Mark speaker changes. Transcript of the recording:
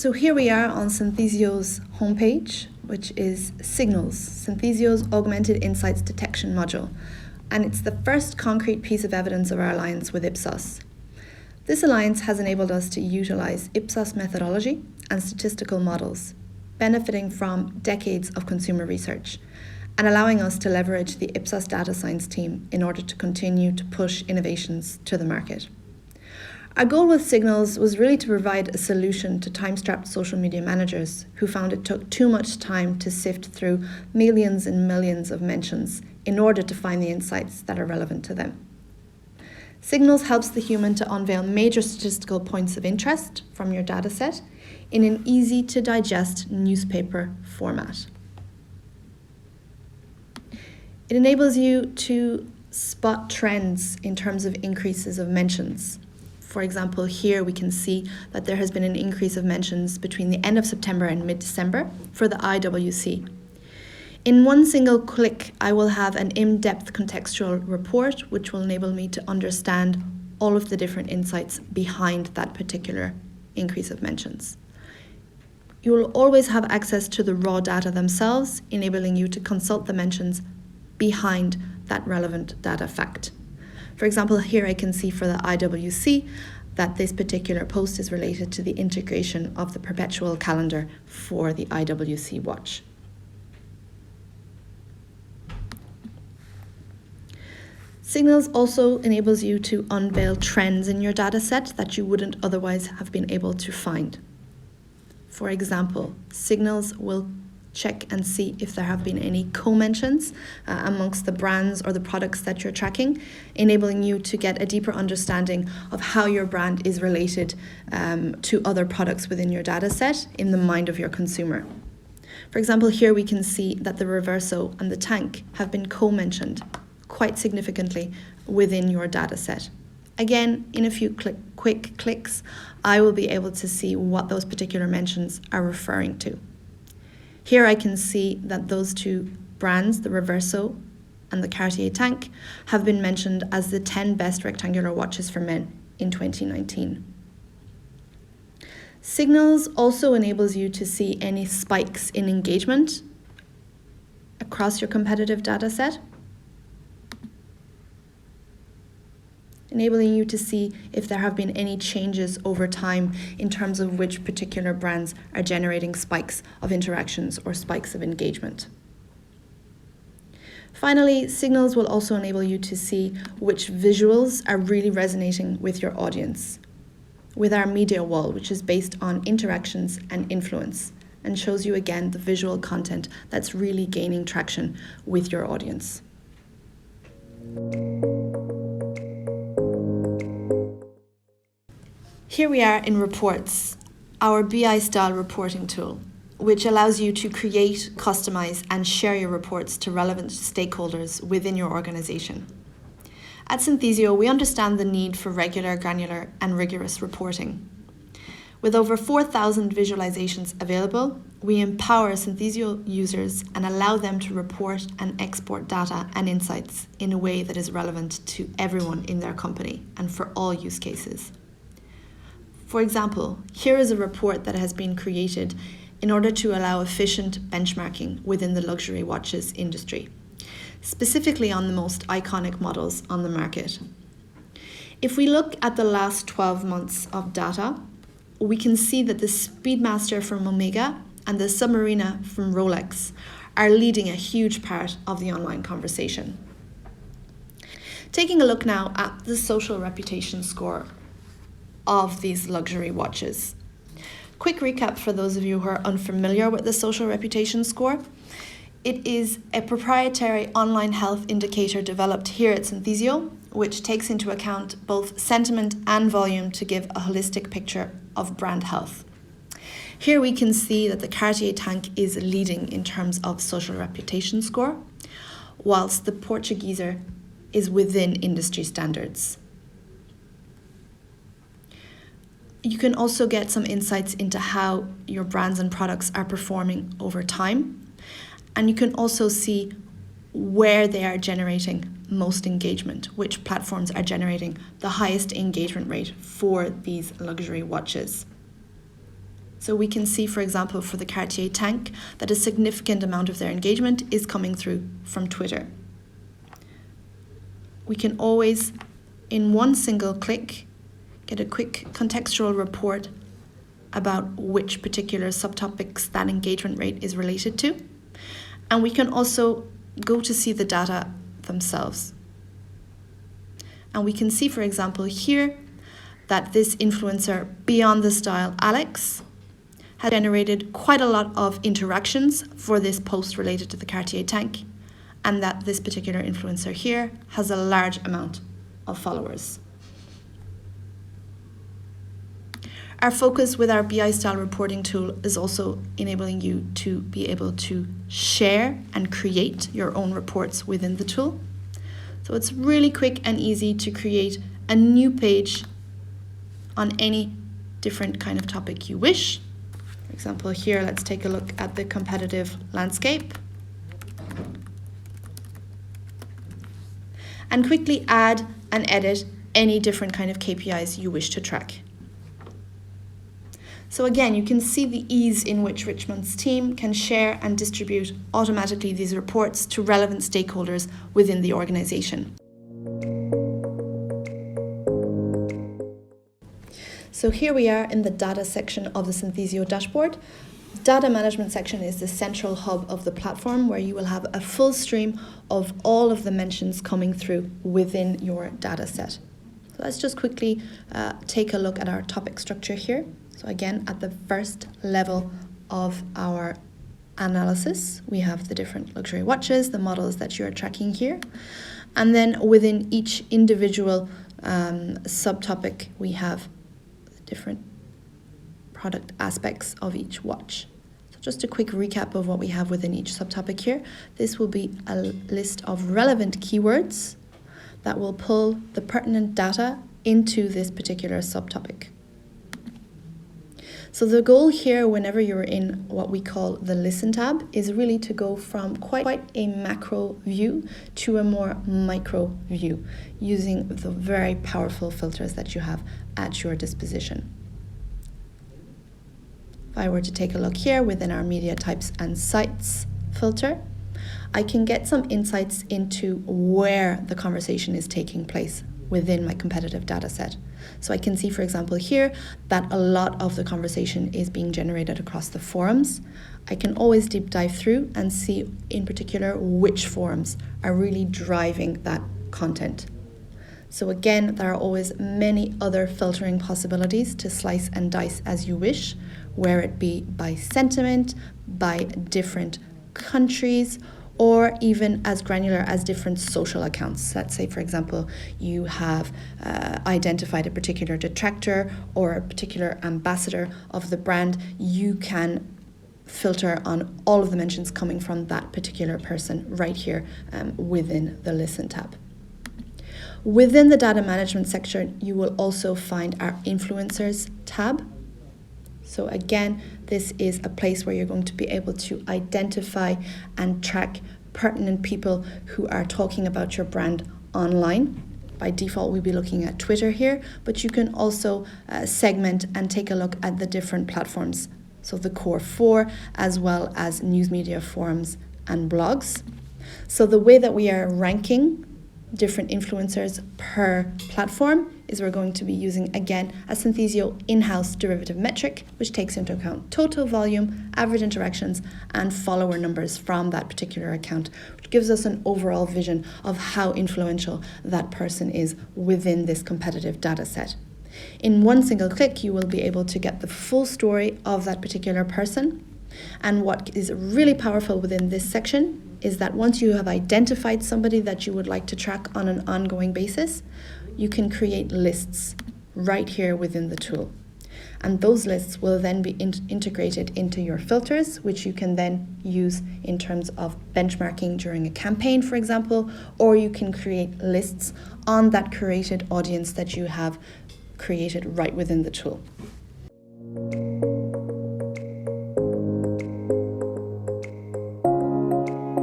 Speaker 1: So here we are on Synthesio's homepage, which is Signals, Synthesio's Augmented Insights Detection module, and it's the first concrete piece of evidence of our alliance with Ipsos. This alliance has enabled us to utilise Ipsos methodology and statistical models, benefiting from decades of consumer research, and allowing us to leverage the Ipsos data science team in order to continue to push innovations to the market. Our goal with Signals was really to provide a solution to time-strapped social media managers who found it took too much time to sift through millions and millions of mentions in order to find the insights that are relevant to them. Signals helps the human to unveil major statistical points of interest from your dataset in an easy-to-digest newspaper format. It enables you to spot trends in terms of increases of mentions. For example, here we can see that there has been an increase of mentions between the end of September and mid-December for the IWC. In one single click, I will have an in-depth contextual report, which will enable me to understand all of the different insights behind that particular increase of mentions. You will always have access to the raw data themselves, enabling you to consult the mentions behind that relevant data fact. For example, here I can see for the IWC that this particular post is related to the integration of the perpetual calendar for the IWC watch. Signals also enables you to unveil trends in your dataset that you wouldn't otherwise have been able to find. For example, Signals will check and see if there have been any co-mentions amongst the brands or the products that you're tracking, enabling you to get a deeper understanding of how your brand is related to other products within your data set in the mind of your consumer. For example, here we can see that the Reverso and the Tank have been co-mentioned quite significantly within your data set. Again, in a few quick clicks, I will be able to see what those particular mentions are referring to. Here I can see that those two brands, the Reverso and the Cartier Tank, have been mentioned as the 10 best rectangular watches for men in 2019. Signals also enables you to see any spikes in engagement across your competitive data set, enabling you to see if there have been any changes over time in terms of which particular brands are generating spikes of interactions or spikes of engagement. Finally, Signals will also enable you to see which visuals are really resonating with your audience, with our media wall, which is based on interactions and influence, and shows you again the visual content that's really gaining traction with your audience. Here we are in Reports, our BI-style reporting tool, which allows you to create, customize, and share your reports to relevant stakeholders within your organization. At Synthesio, we understand the need for regular, granular, and rigorous reporting. With over 4,000 visualizations available, we empower Synthesio users and allow them to report and export data and insights in a way that is relevant to everyone in their company and for all use cases. For example, here is a report that has been created in order to allow efficient benchmarking within the luxury watches industry, specifically on the most iconic models on the market. If we look at the last 12 months of data, we can see that the Speedmaster from Omega and the Submarina from Rolex are leading a huge part of the online conversation. Taking a look now at the social reputation score of these luxury watches. Quick recap for those of you who are unfamiliar with the social reputation score. It is a proprietary online health indicator developed here at Synthesio, which takes into account both sentiment and volume to give a holistic picture of brand health. Here we can see that the Cartier Tank is leading in terms of social reputation score, whilst the Portugueser is within industry standards. You can also get some insights into how your brands and products are performing over time. And you can also see where they are generating most engagement, which platforms are generating the highest engagement rate for these luxury watches. So we can see, for example, for the Cartier tank, that a significant amount of their engagement is coming through from Twitter. We can always, in one single click, get a quick contextual report about which particular subtopics that engagement rate is related to. And we can also go to see the data themselves. And we can see, for example, here that this influencer, Beyond the Style Alex, has generated quite a lot of interactions for this post related to the Cartier tank, and that this particular influencer here has a large amount of followers. Our focus with our BI style reporting tool is also enabling you to be able to share and create your own reports within the tool. So it's really quick and easy to create a new page on any different kind of topic you wish. For example, here, let's take a look at the competitive landscape. And quickly add and edit any different kind of KPIs you wish to track. So again, you can see the ease in which Richmond's team can share and distribute automatically these reports to relevant stakeholders within the organization. So here we are in the data section of the Synthesio dashboard. Data management section is the central hub of the platform where you will have a full stream of all of the mentions coming through within your data set. So let's just quickly take a look at our topic structure here. So again, at the first level of our analysis, we have the different luxury watches, the models that you're tracking here. And then within each individual subtopic, we have the different product aspects of each watch. So just a quick recap of what we have within each subtopic here. This will be a list of relevant keywords that will pull the pertinent data into this particular subtopic. So the goal here, whenever you're in what we call the Listen tab, is really to go from quite a macro view to a more micro view, using the very powerful filters that you have at your disposition. If I were to take a look here within our media types and sites filter, I can get some insights into where the conversation is taking place within my competitive data set. So I can see, for example, here that a lot of the conversation is being generated across the forums. I can always deep dive through and see in particular which forums are really driving that content. So again, there are always many other filtering possibilities to slice and dice as you wish, where it be by sentiment, by different countries, or even as granular as different social accounts. Let's say, for example, you have identified a particular detractor or a particular ambassador of the brand. You can filter on all of the mentions coming from that particular person right here within the Listen tab. Within the data management section, you will also find our influencers tab. So again, this is a place where you're going to be able to identify and track pertinent people who are talking about your brand online. By default, we'll be looking at Twitter here, but you can also segment and take a look at the different platforms. So the core 4, as well as news media forums and blogs. So the way that we are ranking different influencers per platform is we're going to be using, again, a Synthesio in-house derivative metric, which takes into account total volume, average interactions, and follower numbers from that particular account, which gives us an overall vision of how influential that person is within this competitive data set. In one single click, you will be able to get the full story of that particular person. And what is really powerful within this section is that once you have identified somebody that you would like to track on an ongoing basis, you can create lists right here within the tool. And those lists will then be integrated into your filters, which you can then use in terms of benchmarking during a campaign, for example, or you can create lists on that curated audience that you have created right within the tool.